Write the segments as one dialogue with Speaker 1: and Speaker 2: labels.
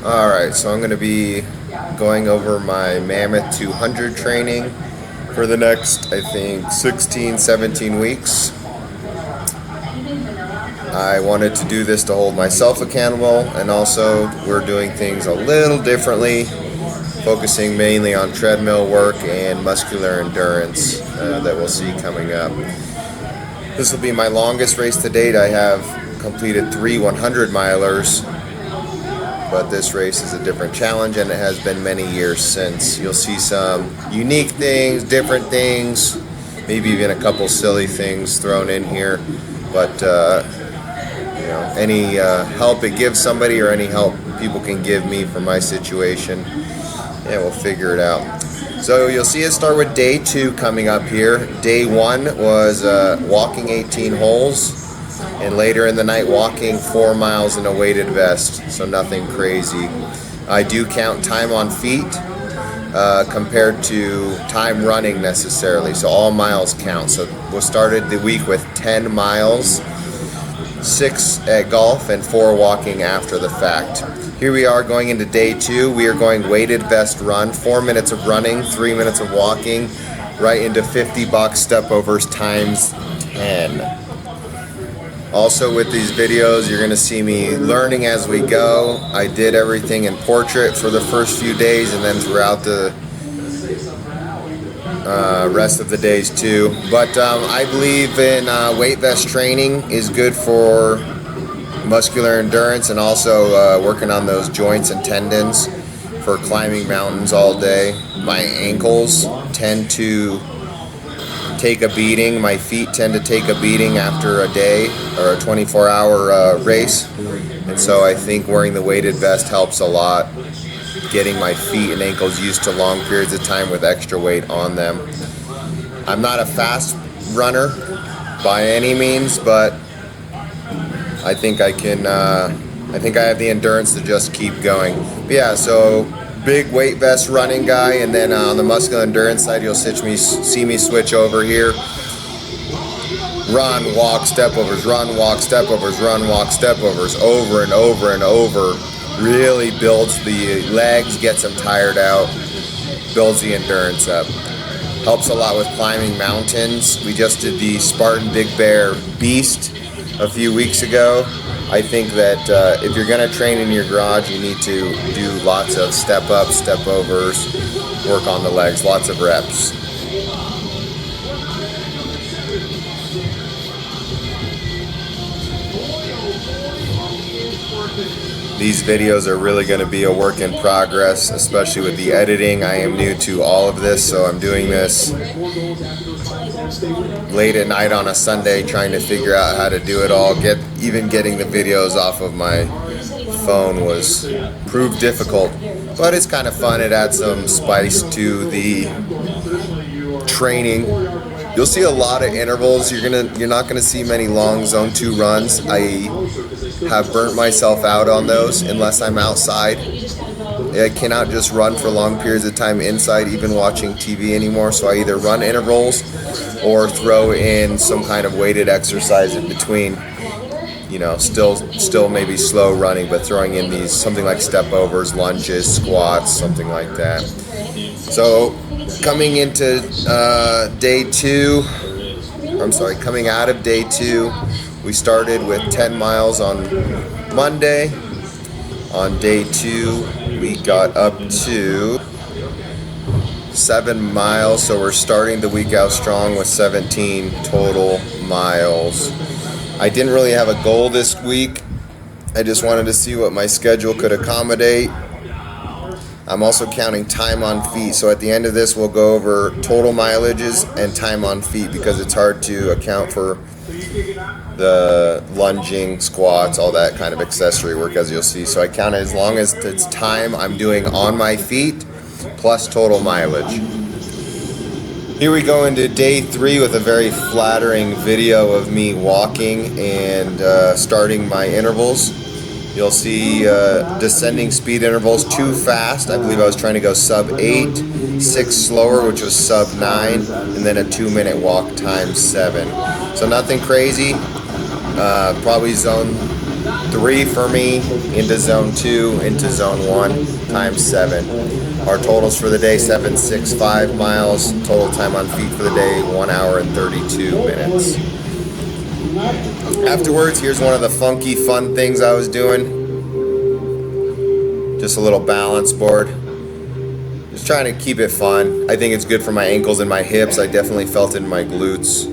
Speaker 1: Alright, so I'm going to be going over my Mammoth 200 training for the next, I think, 16, 17 weeks. I wanted to do this to hold myself accountable, and also we're doing things a little differently, focusing mainly on treadmill work and muscular endurance that we'll see coming up. This will be my longest race to date. I have completed 3 100-milers, but this race is a different challenge, and it has been many years since. You'll see some unique things, different things, maybe even a couple silly things thrown in here, but any help it gives somebody or any help people can give me for my situation, yeah, we'll figure it out. So you'll see us start with day 2 coming up here. Day 1 was walking 18 holes, and later in the night walking 4 miles in a weighted vest, so nothing crazy. I do count time on feet compared to time running necessarily, so all miles count. So we started the week with 10 miles, 6 at golf, and 4 walking after the fact. Here we are going into day 2. We are going weighted vest run, 4 minutes of running, 3 minutes of walking, right into 50 box step overs times 10. Also with these videos, you're going to see me learning as we go. I did everything in portrait for the first few days, and then throughout the rest of the days too. But I believe in weight vest training is good for muscular endurance, and also working on those joints and tendons for climbing mountains all day. My ankles tend to take a beating. My feet tend to take a beating after a day or a 24-hour race, and so I think wearing the weighted vest helps a lot, getting my feet and ankles used to long periods of time with extra weight on them. I'm not a fast runner by any means, but I think I can. I think I have the endurance to just keep going. But yeah, so big weight vest running guy, and then on the muscular endurance side, you'll see me switch over here. Run, walk, step overs, run, walk, step overs, run, walk, step overs, over and over and over. Really builds the legs, gets them tired out, builds the endurance up. Helps a lot with climbing mountains. We just did the Spartan Big Bear Beast a few weeks ago. I think that if you're going to train in your garage, you need to do lots of step ups, step overs, work on the legs, lots of reps. These videos are really going to be a work in progress, especially with the editing. I am new to all of this, so I'm doing this late at night on a Sunday, trying to figure out how to do it all. Even getting the videos off of my phone proved difficult, but it's kind of fun. It adds some spice to the training. You'll see a lot of intervals. You're not gonna see many long zone 2 runs. I have burnt myself out on those unless I'm outside. I cannot just run for long periods of time inside, even watching TV anymore. So I either run intervals or throw in some kind of weighted exercise in between. Still maybe slow running, but throwing in these something like step overs, lunges, squats, something like that. So coming into coming out of day 2, we started with 10 miles on Monday. On day 2, we got up to 7 miles, so we're starting the week out strong with 17 total miles. I didn't really have a goal this week. I just wanted to see what my schedule could accommodate. I'm also counting time on feet, so at the end of this we'll go over total mileages and time on feet, because it's hard to account for the lunging, squats, all that kind of accessory work, as you'll see. So I count it as long as it's time I'm doing on my feet plus total mileage. Here we go into day 3 with a very flattering video of me walking and starting my intervals. You'll see descending speed intervals, 2 fast. I believe I was trying to go sub 8, 6 slower, which was sub 9, and then a 2-minute walk times 7. So nothing crazy. Probably zone 3 for me, into zone 2, into zone 1, times 7. Our totals for the day, 765 miles. Total time on feet for the day, 1 hour and 32 minutes. Afterwards, here's one of the funky fun things I was doing. Just a little balance board. Just trying to keep it fun. I think it's good for my ankles and my hips. I definitely felt it in my glutes.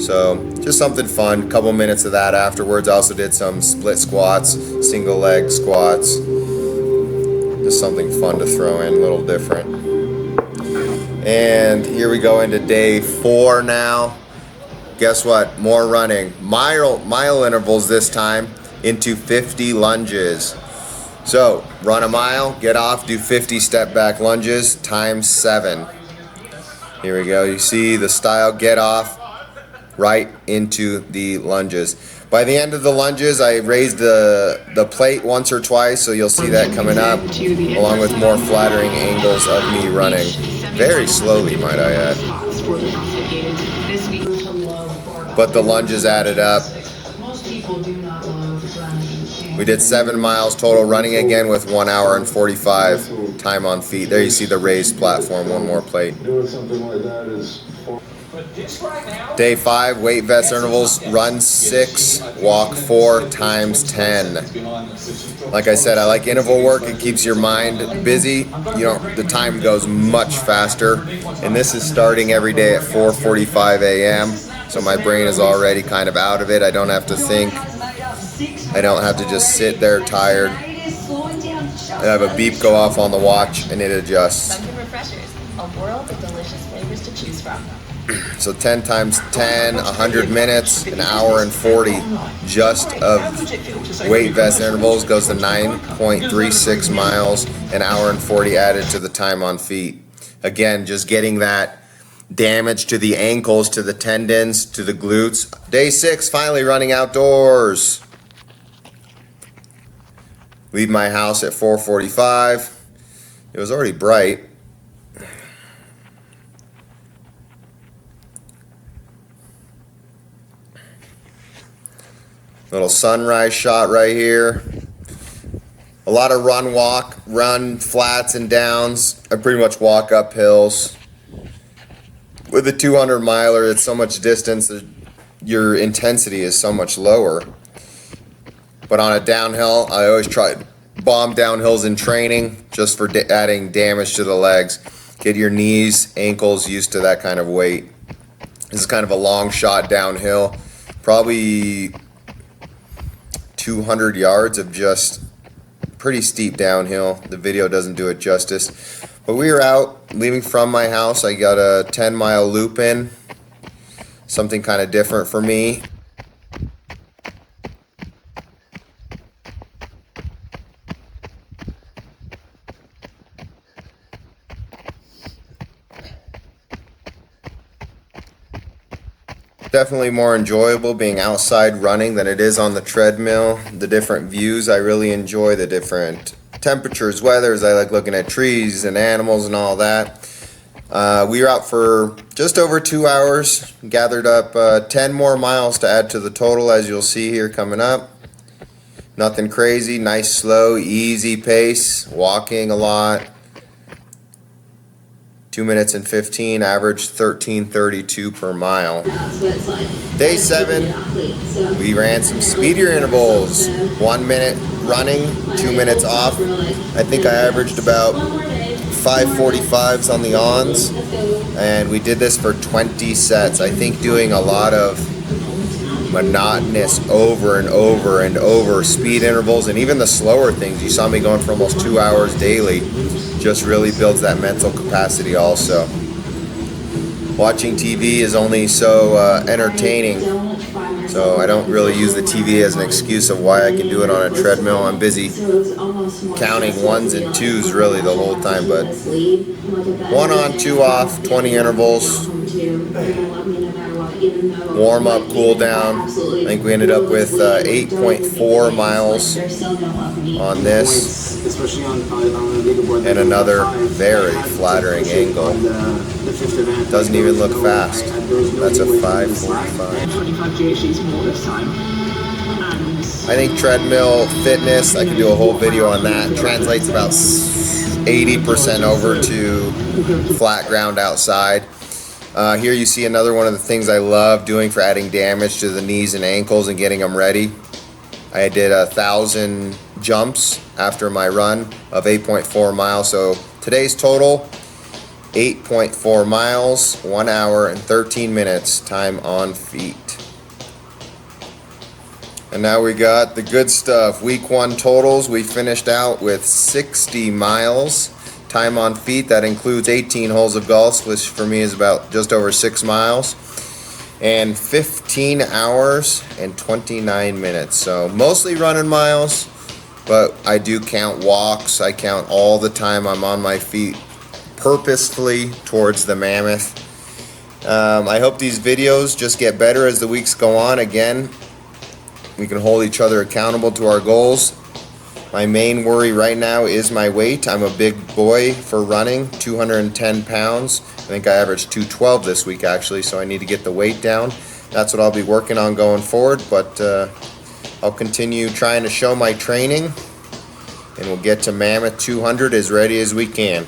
Speaker 1: So just something fun. Couple minutes of that afterwards. I also did some split squats, single leg squats. Just something fun to throw in, a little different. And here we go into day 4 now. Guess what? More running. Mile intervals this time into 50 lunges. So run a mile, get off, do 50 step back lunges times 7. Here we go. You see the style, get off, right into the lunges. By the end of the lunges, I raised the plate once or twice, so you'll see that coming up, along with more flattering angles of me running. Very slowly, might I add. But the lunges added up. We did 7 miles total running again with 1 hour and 45 time on feet. There you see the raised platform, one more plate. Day 5, weight vest intervals, run 6, walk 4 times 10. Like I said, I like interval work. It keeps your mind busy. The time goes much faster. And this is starting every day at 4:45 a.m. So my brain is already kind of out of it. I don't have to think. I don't have to just sit there tired. I have a beep go off on the watch and it adjusts.
Speaker 2: Dunkin' Refreshers, a world of delicious flavors to choose from.
Speaker 1: So 10 times 10, 100 minutes, an hour and 40 just of weight vest intervals goes to 9.36 miles, an hour and 40 added to the time on feet. Again, just getting that damage to the ankles, to the tendons, to the glutes. Day 6, finally running outdoors. Leave my house at 4:45. It was already bright. Little sunrise shot right here. A lot of run flats and downs. I pretty much walk up hills. With a 200 miler, it's so much distance, your intensity is so much lower. But on a downhill, I always try to bomb downhills in training just for adding damage to the legs. Get your knees, ankles used to that kind of weight. This is kind of a long shot downhill. Probably 200 yards of just pretty steep downhill. The video doesn't do it justice. But we were out, leaving from my house. I got a 10-mile loop in. Something kind of different for me. Definitely more enjoyable being outside running than it is on the treadmill. The different views I really enjoy, the different temperatures, weathers. I like looking at trees and animals and all that. We were out for just over 2 hours, gathered up 10 more miles to add to the total, as you'll see here coming up. Nothing crazy, nice slow, easy pace, walking a lot. 2 minutes and 15, average 13:32 per mile. Day 7, we ran some speedier intervals. 1 minute running, 2 minutes off. I think I averaged about 5:45s on the ons, and we did this for 20 sets. I think doing a lot of monotonous over and over and over speed intervals, and even the slower things, you saw me going for almost 2 hours daily, just really builds that mental capacity also. Watching TV is only so entertaining, so I don't really use the TV as an excuse of why I can do it on a treadmill. I'm busy counting 1s and 2s really the whole time, but 1 on, 2 off, 20 intervals. Warm up, cool down. I think we ended up with 8.4 miles on this, and another very flattering angle. Doesn't even look fast. That's a 5:45.
Speaker 2: 25 GHGs more this time. And
Speaker 1: I think treadmill fitness, I could do a whole video on that, translates about 80% over to flat ground outside. Here you see another one of the things I love doing for adding damage to the knees and ankles and getting them ready. I did 1,000 jumps after my run of 8.4 miles. So today's total, 8.4 miles, 1 hour and 13 minutes time on feet. And now we got the good stuff. Week 1 totals, we finished out with 60 miles time on feet. That includes 18 holes of golf, which for me is about just over 6 miles, and 15 hours and 29 minutes. So mostly running miles, but I do count walks. I count all the time I'm on my feet purposefully towards the Mammoth. I hope these videos just get better as the weeks go on. Again, we can hold each other accountable to our goals. My main worry right now is my weight. I'm a big boy for running, 210 pounds. I think I averaged 212 this week actually, so I need to get the weight down. That's what I'll be working on going forward, but I'll continue trying to show my training, and we'll get to Mammoth 200 as ready as we can.